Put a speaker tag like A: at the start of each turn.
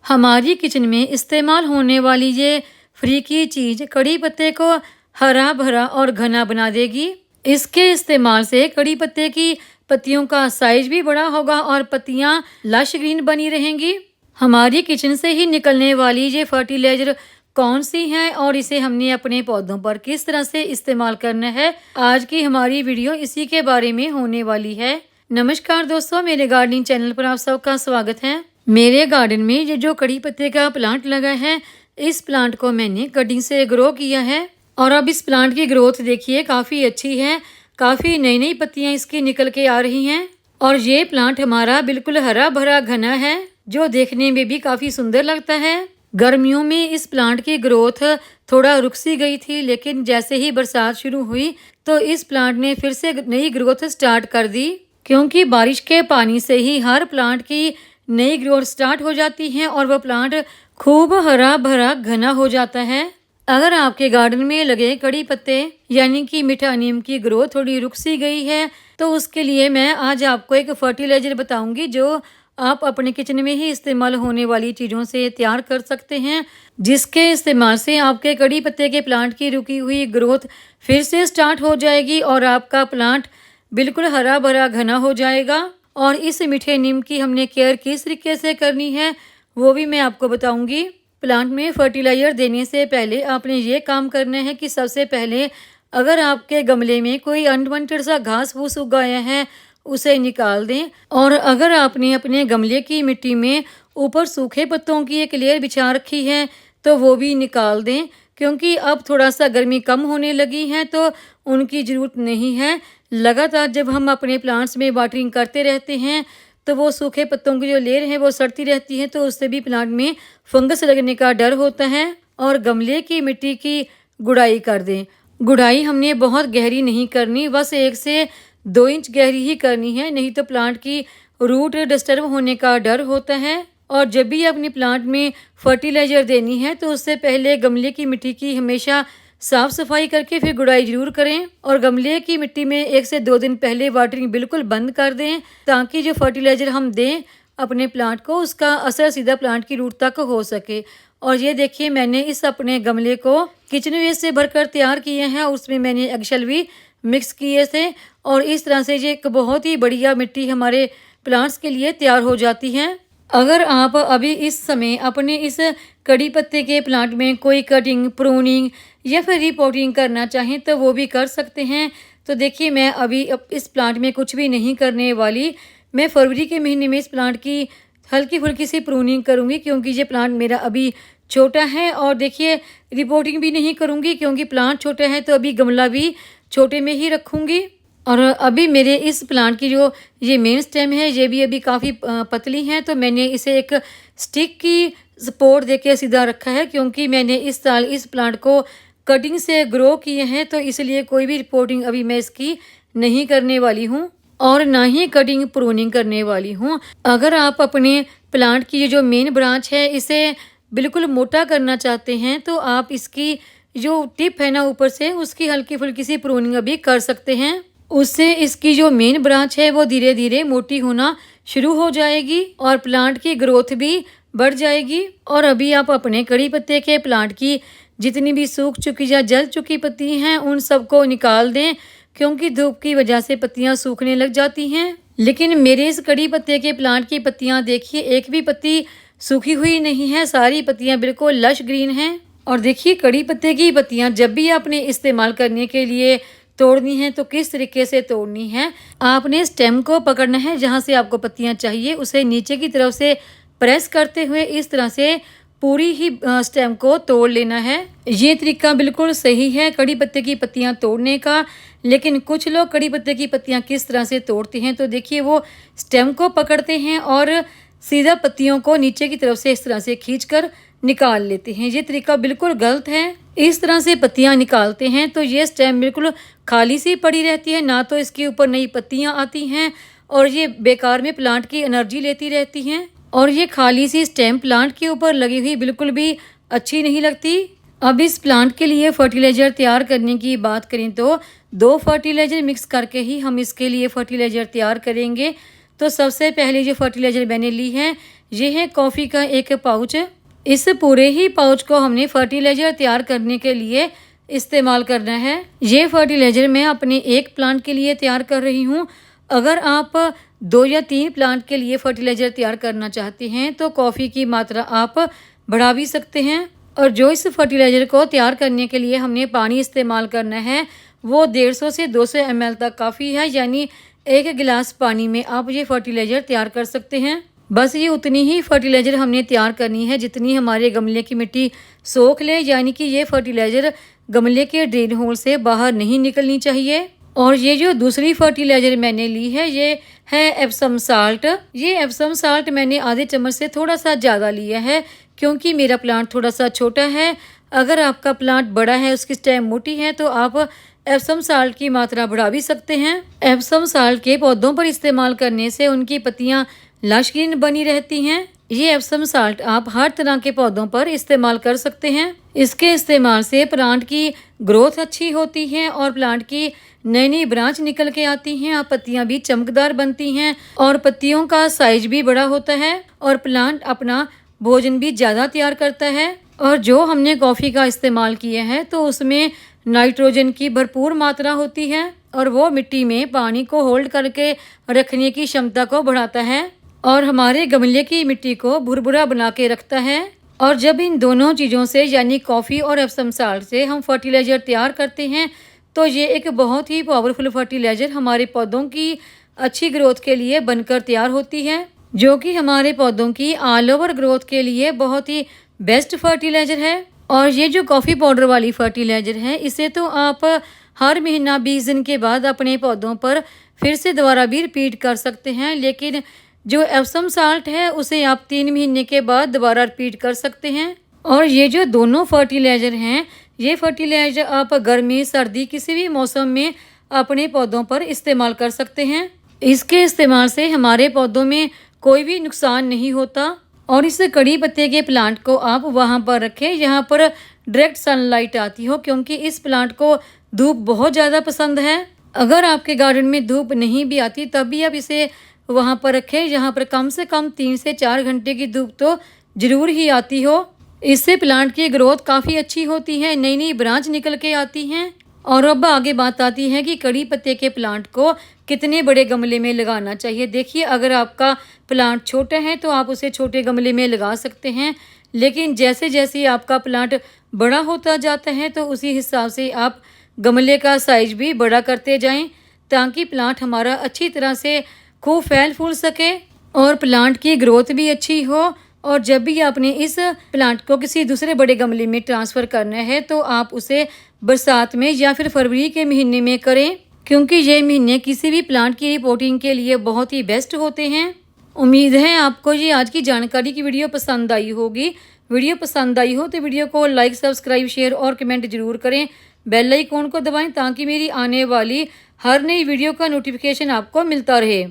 A: हमारी किचन में इस्तेमाल होने वाली ये फ्री की चीज़ कड़ी पत्ते को हरा भरा और घना बना देगी। इसके इस्तेमाल से कड़ी पत्ते की पत्तियों का साइज भी बड़ा होगा और पत्तियां लश ग्रीन बनी रहेंगी। हमारी किचन से ही निकलने वाली ये फर्टिलाइजर कौन सी है और इसे हमने अपने पौधों पर किस तरह से इस्तेमाल करना है, आज की हमारी वीडियो इसी के बारे में होने वाली है। नमस्कार दोस्तों, मेरे गार्डनिंग चैनल पर आप सबका स्वागत है। मेरे गार्डन में ये जो कड़ी पत्ते का प्लांट लगा है, इस प्लांट को मैंने कटिंग से ग्रो किया है और अब इस प्लांट की ग्रोथ देखिए काफ़ी अच्छी है। काफ़ी नई नई पत्तियां इसकी निकल के आ रही हैं और ये प्लांट हमारा बिल्कुल हरा भरा घना है, जो देखने में भी काफ़ी सुंदर लगता है। गर्मियों में इस प्लांट की ग्रोथ थोड़ा रुक सी गई थी, लेकिन जैसे ही बरसात शुरू हुई तो इस प्लांट ने फिर से नई ग्रोथ स्टार्ट कर दी, क्योंकि बारिश के पानी से ही हर प्लांट की नई ग्रोथ स्टार्ट हो जाती है और वह प्लांट खूब हरा भरा घना हो जाता है। अगर आपके गार्डन में लगे कड़ी पत्ते यानी कि मीठा नीम की ग्रोथ थोड़ी रुक सी गई है, तो उसके लिए मैं आज आपको एक फर्टिलाइजर बताऊंगी जो आप अपने किचन में ही इस्तेमाल होने वाली चीज़ों से तैयार कर सकते हैं, जिसके इस्तेमाल से आपके कड़ी पत्ते के प्लांट की रुकी हुई ग्रोथ फिर से स्टार्ट हो जाएगी और आपका प्लांट बिल्कुल हरा भरा घना हो जाएगा। और इस मीठे नीम की हमने केयर किस तरीके से करनी है वो भी मैं आपको बताऊंगी। प्लांट में फर्टिलाइजर देने से पहले आपने ये काम करना है कि सबसे पहले अगर आपके गमले में कोई अनवांटेड सा घास फूस उगाया है उसे निकाल दें, और अगर आपने अपने गमले की मिट्टी में ऊपर सूखे पत्तों की एक लेयर बिछा रखी है तो वो भी निकाल दें, क्योंकि अब थोड़ा सा गर्मी कम होने लगी है तो उनकी ज़रूरत नहीं है। लगातार जब हम अपने प्लांट्स में वाटरिंग करते रहते हैं तो वो सूखे पत्तों की जो लेयर है वो सड़ती रहती है, तो उससे भी प्लांट में फंगस लगने का डर होता है। और गमले की मिट्टी की गुड़ाई कर दें। गुड़ाई हमने बहुत गहरी नहीं करनी, बस 1 से 2 इंच गहरी ही करनी है, नहीं तो प्लांट की रूट डिस्टर्ब होने का डर होता है। और जब भी अपने प्लांट में फर्टिलाइजर देनी है तो उससे पहले गमले की मिट्टी की हमेशा साफ सफाई करके फिर गुड़ाई जरूर करें, और गमले की मिट्टी में 1 से 2 दिन पहले वाटरिंग बिल्कुल बंद कर दें, ताकि जो फर्टिलाइजर हम दें अपने प्लांट को उसका असर सीधा प्लांट की रूट तक हो सके। और ये देखिए मैंने इस अपने गमले को किचन वेस्ट से भरकर तैयार किए हैं, उसमें मैंने एगशेल भी मिक्स किए थे और इस तरह से ये एक बहुत ही बढ़िया मिट्टी हमारे प्लांट्स के लिए तैयार हो जाती है। अगर आप अभी इस समय अपने इस कड़ी पत्ते के प्लांट में कोई कटिंग, प्रूनिंग या फिर रिपोर्टिंग करना चाहें तो वो भी कर सकते हैं। तो देखिए मैं अभी इस प्लांट में कुछ भी नहीं करने वाली। मैं फरवरी के महीने में इस प्लांट की हल्की फुल्की सी प्रूनिंग करूँगी, क्योंकि ये प्लांट मेरा अभी छोटा है। और देखिए रिपोर्टिंग भी नहीं करूँगी क्योंकि प्लांट छोटा है, तो अभी गमला भी छोटे में ही रखूँगी। और अभी मेरे इस प्लांट की जो ये मेन स्टेम है ये भी अभी काफ़ी पतली है, तो मैंने इसे एक स्टिक की सपोर्ट देके सीधा रखा है, क्योंकि मैंने इस साल इस प्लांट को कटिंग से ग्रो किए हैं, तो इसलिए कोई भी रिपोर्टिंग अभी मैं इसकी नहीं करने वाली हूँ और ना ही कटिंग प्रूनिंग करने वाली हूँ। अगर आप अपने प्लांट की जो मेन ब्रांच है इसे बिल्कुल मोटा करना चाहते हैं तो आप इसकी जो टिप है ना ऊपर से उसकी हल्की फुल्की सी प्रूनिंग अभी कर सकते हैं। उससे इसकी जो मेन ब्रांच है वो धीरे धीरे मोटी होना शुरू हो जाएगी और प्लांट की ग्रोथ भी बढ़ जाएगी। और अभी आप अपने कड़ी पत्ते के प्लांट की जितनी भी सूख चुकी या जल चुकी पत्ती हैं उन सबको निकाल दें, क्योंकि धूप की वजह से पत्तियां सूखने लग जाती हैं। लेकिन मेरे इस कड़ी पत्ते के प्लांट की पत्तियां देखिए एक भी पत्ती सूखी हुई नहीं है, सारी पत्तियां बिल्कुल लश ग्रीन हैं। और देखिए कड़ी पत्ते की पत्तियां जब भी आपने इस्तेमाल करने के लिए तोड़नी है तो किस तरीके से तोड़नी है। आपने स्टेम को पकड़ना है, जहाँ से आपको पत्तियां चाहिए उसे नीचे की तरफ से प्रेस करते हुए इस तरह से पूरी ही स्टेम को तोड़ लेना है। ये तरीका बिल्कुल सही है कड़ी पत्ते की पत्तियां तोड़ने का। लेकिन कुछ लोग कड़ी पत्ते की पत्तियां किस तरह से तोड़ते हैं, तो देखिए वो स्टेम को पकड़ते हैं और सीधा पत्तियों को नीचे की तरफ से इस तरह से खींचकर निकाल लेते हैं। ये तरीका बिल्कुल गलत है। इस तरह से पत्तियां निकालते हैं तो ये स्टेम बिल्कुल खाली सी पड़ी रहती है, ना तो इसके ऊपर नई पत्तियां आती हैं और ये बेकार में प्लांट की एनर्जी लेती रहती हैं। और ये खाली सी स्टेम प्लांट के ऊपर लगी हुई बिल्कुल भी अच्छी नहीं लगती। अब इस प्लांट के लिए फर्टिलाइजर तैयार करने की बात करें तो 2 फर्टिलाइजर मिक्स करके ही हम इसके लिए फर्टिलाइजर तैयार करेंगे। तो सबसे पहले जो फर्टिलाइज़र मैंने ली है ये है कॉफ़ी का एक पाउच। इस पूरे ही पाउच को हमने फर्टिलाइज़र तैयार करने के लिए इस्तेमाल करना है। ये फर्टिलाइज़र मैं अपने एक प्लांट के लिए तैयार कर रही हूँ। अगर आप 2 या 3 प्लांट के लिए फर्टिलाइज़र तैयार करना चाहते हैं तो कॉफ़ी की मात्रा आप बढ़ा भी सकते हैं। और जो इस फर्टिलाइज़र को तैयार करने के लिए हमने पानी इस्तेमाल करना है वो 150 से 200 ml तक काफ़ी है, यानी 1 गिलास पानी में आप ये फर्टिलाइज़र तैयार कर सकते हैं। बस ये उतनी ही फर्टिलाइज़र हमने तैयार करनी है जितनी हमारे गमले की मिट्टी सोख ले, यानी कि ये फर्टिलाइज़र गमले के ड्रेन होल से बाहर नहीं निकलनी चाहिए। और ये जो दूसरी फर्टिलाइज़र मैंने ली है ये है एप्सम साल्ट। ये एप्सम साल्ट मैंने आधे चम्मच से थोड़ा सा ज़्यादा लिया है क्योंकि मेरा प्लांट थोड़ा सा छोटा है। अगर आपका प्लांट बड़ा है, उसकी स्टेम मोटी है, तो आप एप्सम साल्ट की मात्रा बढ़ा भी सकते हैं। एप्सम साल्ट के पौधों पर इस्तेमाल करने से उनकी पत्तियाँ लश ग्रीन बनी रहती हैं। ये एप्सम साल्ट आप हर तरह के पौधों पर इस्तेमाल कर सकते हैं। इसके इस्तेमाल से प्लांट की ग्रोथ अच्छी होती है और प्लांट की नई नई ब्रांच निकल के आती हैं और पत्तियां भी चमकदार बनती हैं और पत्तियों का साइज भी बड़ा होता है और प्लांट अपना भोजन भी ज़्यादा तैयार करता है। और जो हमने कॉफ़ी का इस्तेमाल किया है तो उसमें नाइट्रोजन की भरपूर मात्रा होती है और वो मिट्टी में पानी को होल्ड करके रखने की क्षमता को बढ़ाता है और हमारे गमले की मिट्टी को भुरभुरा बना के रखता है। और जब इन दोनों चीज़ों से यानी कॉफ़ी और एप्सम साल्ट से हम फर्टिलाइज़र तैयार करते हैं तो ये एक बहुत ही पावरफुल फर्टिलाइज़र हमारे पौधों की अच्छी ग्रोथ के लिए बनकर तैयार होती है, जो कि हमारे पौधों की ऑल ओवर ग्रोथ के लिए बहुत ही बेस्ट फर्टिलाइज़र है। और ये जो कॉफ़ी पाउडर वाली फर्टिलाइज़र है इसे तो आप हर महीना 20 दिन के बाद अपने पौधों पर फिर से दोबारा भी रिपीट कर सकते हैं, लेकिन जो एप्सम साल्ट है उसे आप 3 महीने के बाद दोबारा रिपीट कर सकते हैं। और ये जो दोनों फर्टिलाइज़र हैं ये फर्टिलाइज़र आप गर्मी सर्दी किसी भी मौसम में अपने पौधों पर इस्तेमाल कर सकते हैं। इसके इस्तेमाल से हमारे पौधों में कोई भी नुकसान नहीं होता। और इस कड़ी पत्ते के प्लांट को आप वहाँ पर रखें जहाँ पर डायरेक्ट सनलाइट आती हो, क्योंकि इस प्लांट को धूप बहुत ज़्यादा पसंद है। अगर आपके गार्डन में धूप नहीं भी आती तब भी आप इसे वहाँ पर रखें जहाँ पर कम से कम 3 से 4 घंटे की धूप तो ज़रूर ही आती हो। इससे प्लांट की ग्रोथ काफ़ी अच्छी होती है, नई नई ब्रांच निकल के आती हैं। और अब आगे बात आती है कि कड़ी पत्ते के प्लांट को कितने बड़े गमले में लगाना चाहिए। देखिए, अगर आपका प्लांट छोटा है तो आप उसे छोटे गमले में लगा सकते हैं, लेकिन जैसे जैसे आपका प्लांट बड़ा होता जाता है तो उसी हिसाब से आप गमले का साइज भी बड़ा करते जाएं ताकि प्लांट हमारा अच्छी तरह से खूब फैल फूल सके और प्लांट की ग्रोथ भी अच्छी हो। और जब भी आपने इस प्लांट को किसी दूसरे बड़े गमले में ट्रांसफ़र करना है तो आप उसे बरसात में या फिर फरवरी के महीने में करें, क्योंकि ये महीने किसी भी प्लांट की रिपोर्टिंग के लिए बहुत ही बेस्ट होते हैं। उम्मीद है आपको ये आज की जानकारी की वीडियो पसंद आई होगी। वीडियो पसंद आई हो तो वीडियो को लाइक, सब्सक्राइब, शेयर और कमेंट जरूर करें। बेल आइकॉन को दबाएं ताकि मेरी आने वाली हर नई वीडियो का नोटिफिकेशन आपको मिलता रहे।